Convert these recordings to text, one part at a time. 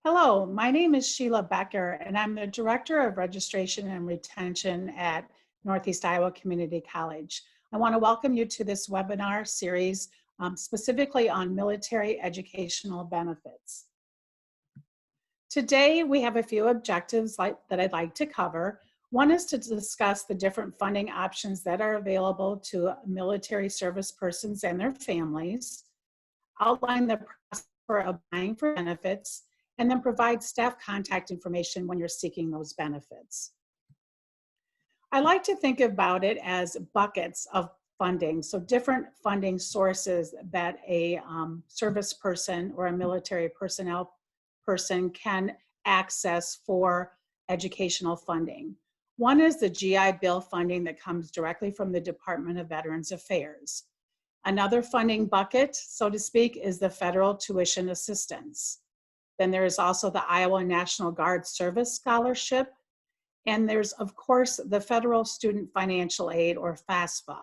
Hello, my name is Sheila Becker, and I'm the Director of Registration and Retention at Northeast Iowa Community College. I want to welcome you to this webinar series specifically on military educational benefits. Today, we have a few objectives that I'd like to cover. One is to discuss the different funding options that are available to military service persons and their families, outline the process for applying for benefits, and then provide staff contact information when you're seeking those benefits. I like to think about it as buckets of funding, so different funding sources that a service person or a military personnel person can access for educational funding. One is the GI Bill funding that comes directly from the Department of Veterans Affairs. Another funding bucket, so to speak, is the federal tuition assistance. Then there is also the Iowa National Guard Service Scholarship. And there's, of course, the Federal Student Financial Aid, or FAFSA.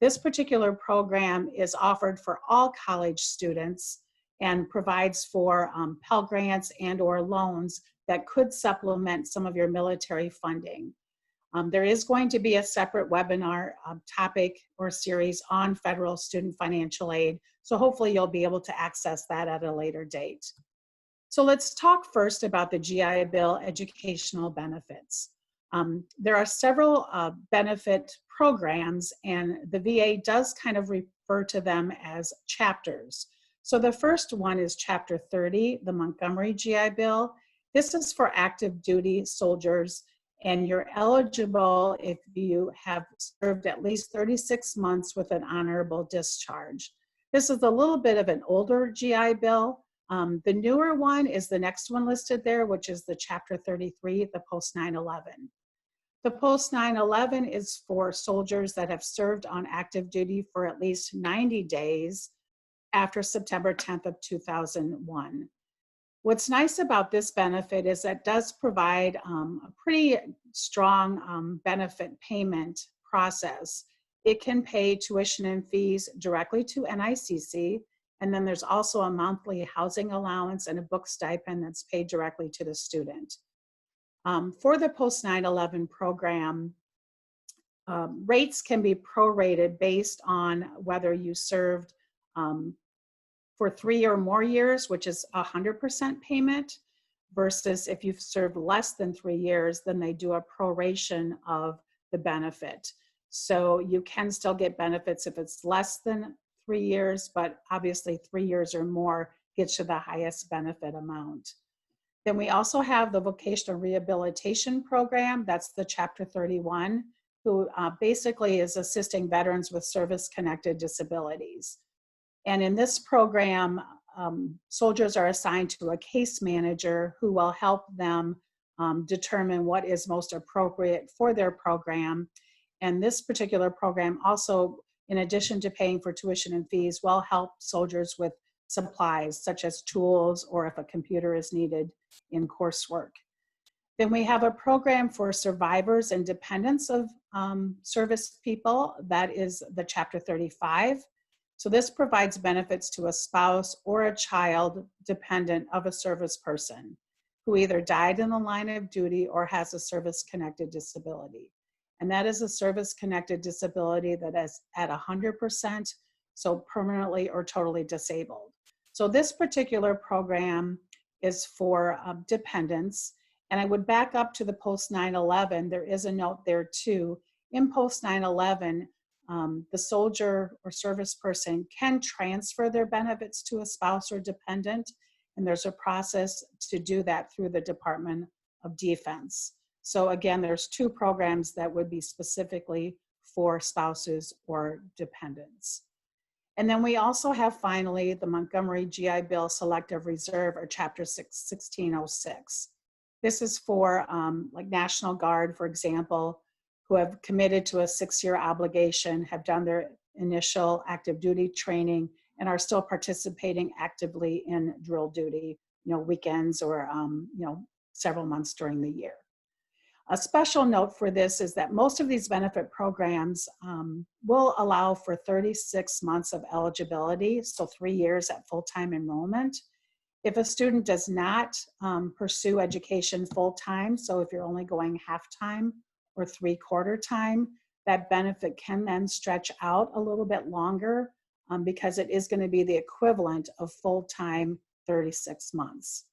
This particular program is offered for all college students and provides for Pell Grants and or loans that could supplement some of your military funding. There is going to be a separate webinar topic or series on federal student financial aid, so hopefully you'll be able to access that at a later date. So let's talk first about the GI Bill educational benefits. There are several benefit programs, and the VA does kind of refer to them as chapters. So the first one is Chapter 30, the Montgomery GI Bill. This is for active duty soldiers, and you're eligible if you have served at least 36 months with an honorable discharge. This is a little bit of an older GI Bill. The newer one is the next one listed there, which is the Chapter 33, the post 9/11. The post 9/11 is for soldiers that have served on active duty for at least 90 days after September 10th of 2001. What's nice about this benefit is that it does provide a pretty strong benefit payment process. It can pay tuition and fees directly to NICC, and then there's also a monthly housing allowance and a book stipend that's paid directly to the student. For the post 9/11 program, rates can be prorated based on whether you served for 3 or more years, which is 100% payment, versus if you've served less than 3 years, then they do a proration of the benefit. So you can still get benefits if it's less than 3 years, but obviously 3 years or more gets you the highest benefit amount. Then we also have the vocational rehabilitation program. That's the Chapter 31, who basically is assisting veterans with service-connected disabilities. And in this program, soldiers are assigned to a case manager who will help them determine what is most appropriate for their program. And this particular program also, in addition to paying for tuition and fees, will help soldiers with supplies such as tools or if a computer is needed in coursework. Then we have a program for survivors and dependents of service people. That is the Chapter 35. So this provides benefits to a spouse or a child dependent of a service person who either died in the line of duty or has a service-connected disability. And that is a service-connected disability that is at 100%, so permanently or totally disabled. So this particular program is for dependents. And I would back up to the post 9/11. There is a note there too. In post 9/11, the soldier or service person can transfer their benefits to a spouse or dependent, and there's a process to do that through the Department of Defense. So again, there's 2 programs that would be specifically for spouses or dependents. And then we also have finally the Montgomery GI Bill Selective Reserve, or Chapter 1606. This is for like National Guard, for example, who have committed to a 6-year obligation, have done their initial active duty training, and are still participating actively in drill duty, weekends or, several months during the year. A special note for this is that most of these benefit programs will allow for 36 months of eligibility, so 3 years at full-time enrollment. If a student does not pursue education full-time, so if you're only going half-time or three-quarter time, that benefit can then stretch out a little bit longer because it is going to be the equivalent of full-time 36 months.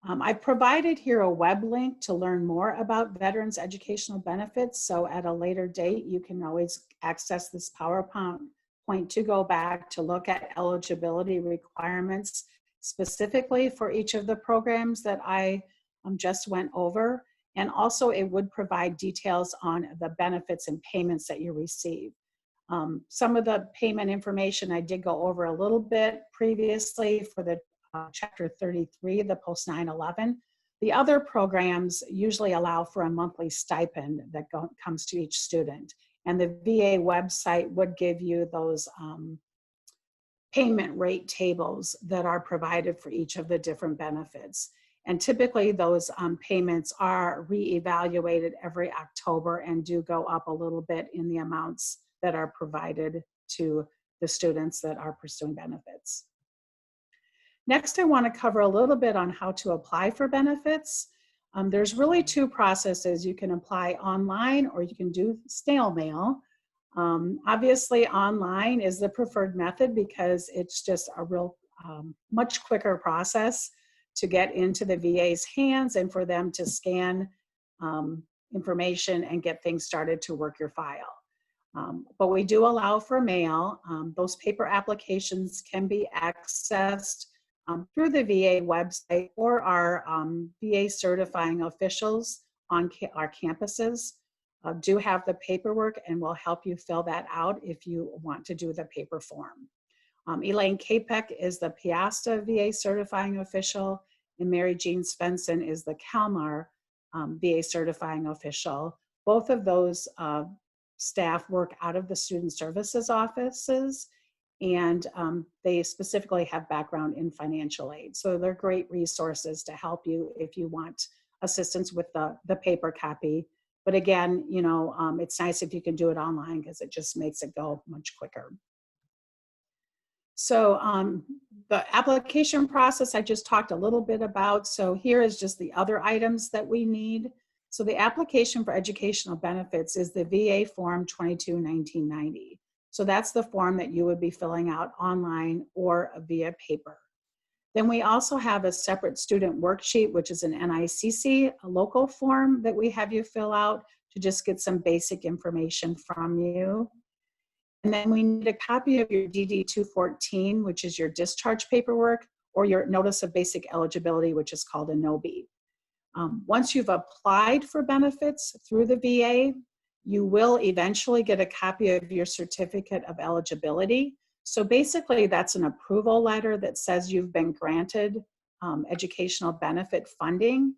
I've provided here a web link to learn more about veterans' educational benefits. So at a later date, you can always access this PowerPoint to go back to look at eligibility requirements specifically for each of the programs that I just went over. And also it would provide details on the benefits and payments that you receive. Some of the payment information I did go over a little bit previously for the Chapter 33, the post 9/11. The other programs usually allow for a monthly stipend that comes to each student. And the VA website would give you those payment rate tables that are provided for each of the different benefits. And typically those payments are reevaluated every October and do go up a little bit in the amounts that are provided to the students that are pursuing benefits. Next, I want to cover a little bit on how to apply for benefits. There's really two processes. You can apply online or you can do snail mail. Obviously, online is the preferred method because it's just a real much quicker process to get into the VA's hands and for them to scan information and get things started to work your file. But we do allow for mail. Those paper applications can be accessed through the VA website or our VA certifying officials on our campuses do have the paperwork and will help you fill that out if you want to do the paper form. Elaine Capek is the Piasta VA certifying official, and Mary Jean Svensson is the Kalmar VA certifying official. Both of those staff work out of the student services offices, and they specifically have background in financial aid. So they're great resources to help you if you want assistance with the paper copy. But again, you know, it's nice if you can do it online because it just makes it go much quicker. So the application process I just talked a little bit about. So here is just the other items that we need. So the application for educational benefits is the VA Form 22-1990. So that's the form that you would be filling out online or via paper. Then we also have a separate student worksheet, which is an NICC, a local form that we have you fill out to just get some basic information from you. And then we need a copy of your DD-214, which is your discharge paperwork, or your Notice of Basic Eligibility, which is called a NOBE. Once you've applied for benefits through the VA, you will eventually get a copy of your certificate of eligibility. So basically that's an approval letter that says you've been granted educational benefit funding.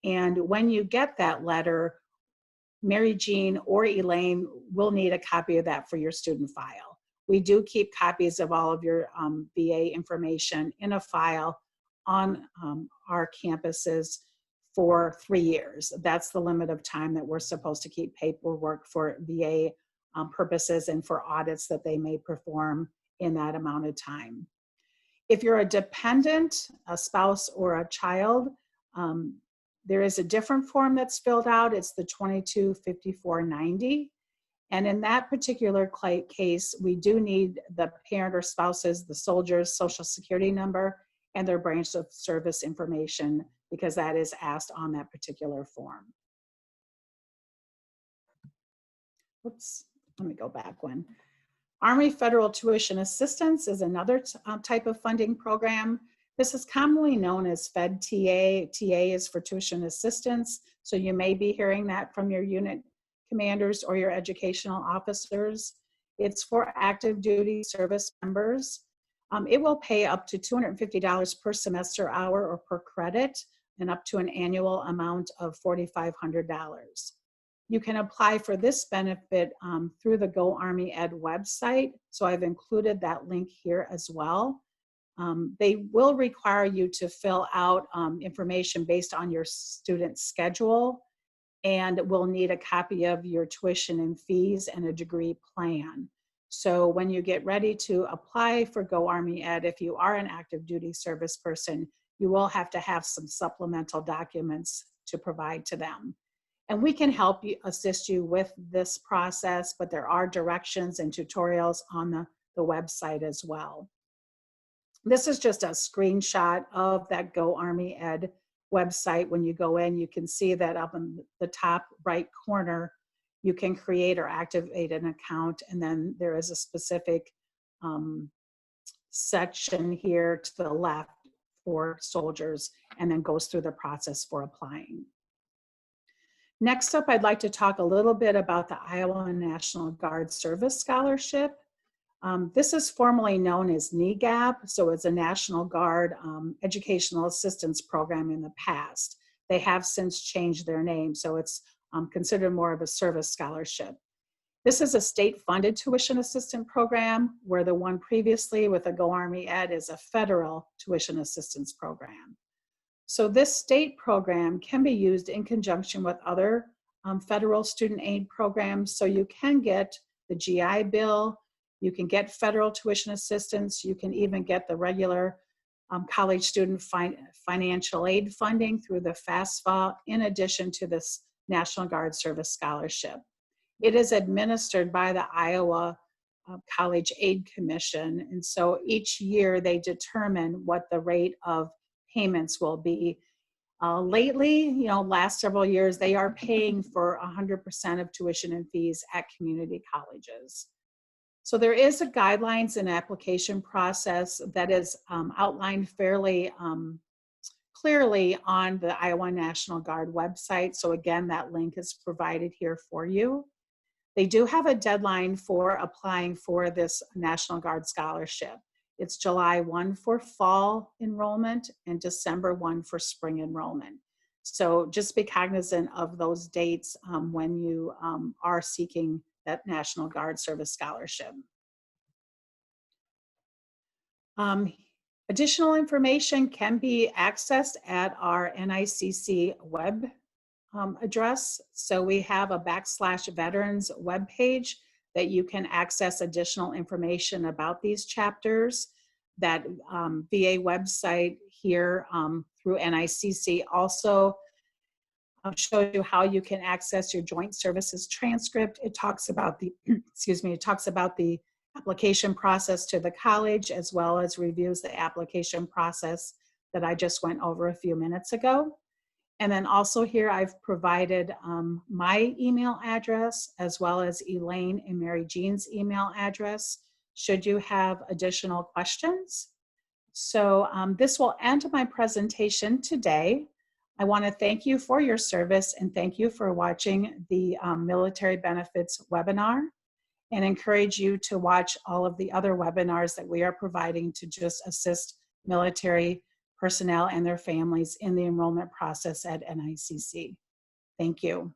And when you get that letter, Mary Jean or Elaine will need a copy of that for your student file. We do keep copies of all of your VA information in a file on our campuses for 3 years. That's the limit of time that we're supposed to keep paperwork for VA purposes and for audits that they may perform in that amount of time. If you're a dependent, a spouse or a child, there is a different form that's filled out. It's the 225490. And in that particular case, we do need the parent or spouse's, the soldier's social security number and their branch of service information, because that is asked on that particular form. Oops, let me go back one. Army Federal Tuition Assistance is another type of funding program. This is commonly known as Fed TA. TA is for tuition assistance. So you may be hearing that from your unit commanders or your educational officers. It's for active duty service members. It will pay up to $250 per semester hour or per credit, and up to an annual amount of $4,500. You can apply for this benefit through the Go Army Ed website. So I've included that link here as well. They will require you to fill out information based on your student schedule, and will need a copy of your tuition and fees and a degree plan. So when you get ready to apply for Go Army Ed, if you are an active duty service person, you will have to have some supplemental documents to provide to them. And we can help you, assist you with this process, but there are directions and tutorials on the website as well. This is just a screenshot of that Go Army Ed website. When you go in, you can see that up in the top right corner, you can create or activate an account, and then there is a specific section here to the left for soldiers, and then goes through the process for applying. Next up, I'd like to talk a little bit about the Iowa National Guard Service Scholarship. This is formally known as NICC, so it's a National Guard Educational Assistance Program in the past. They have since changed their name, so it's considered more of a service scholarship. This is a state-funded tuition assistance program, where the one previously with the Go Army Ed is a federal tuition assistance program. So this state program can be used in conjunction with other federal student aid programs. So you can get the GI Bill, you can get federal tuition assistance, you can even get the regular college student financial aid funding through the FAFSA, in addition to this National Guard Service Scholarship. It is administered by the Iowa College Aid Commission, and so each year they determine what the rate of payments will be. Lately, last several years, they are paying for 100% of tuition and fees at community colleges. So there is a guidelines and application process that is outlined fairly clearly on the Iowa National Guard website. So again, that link is provided here for you. They do have a deadline for applying for this National Guard scholarship. It's July 1 for fall enrollment and December 1 for spring enrollment. So just be cognizant of those dates when you are seeking that National Guard Service Scholarship. Additional information can be accessed at our NICC web address. So we have a /veterans webpage that you can access additional information about these chapters. That VA website here through NICC also shows you how you can access your joint services transcript. It talks about the, it talks about the application process to the college, as well as reviews the application process that I just went over a few minutes ago. And then also here I've provided my email address, as well as Elaine and Mary Jean's email address, should you have additional questions. So this will end my presentation today. I want to thank you for your service and thank you for watching the military benefits webinar, and encourage you to watch all of the other webinars that we are providing to just assist military personnel and their families in the enrollment process at NICC. Thank you.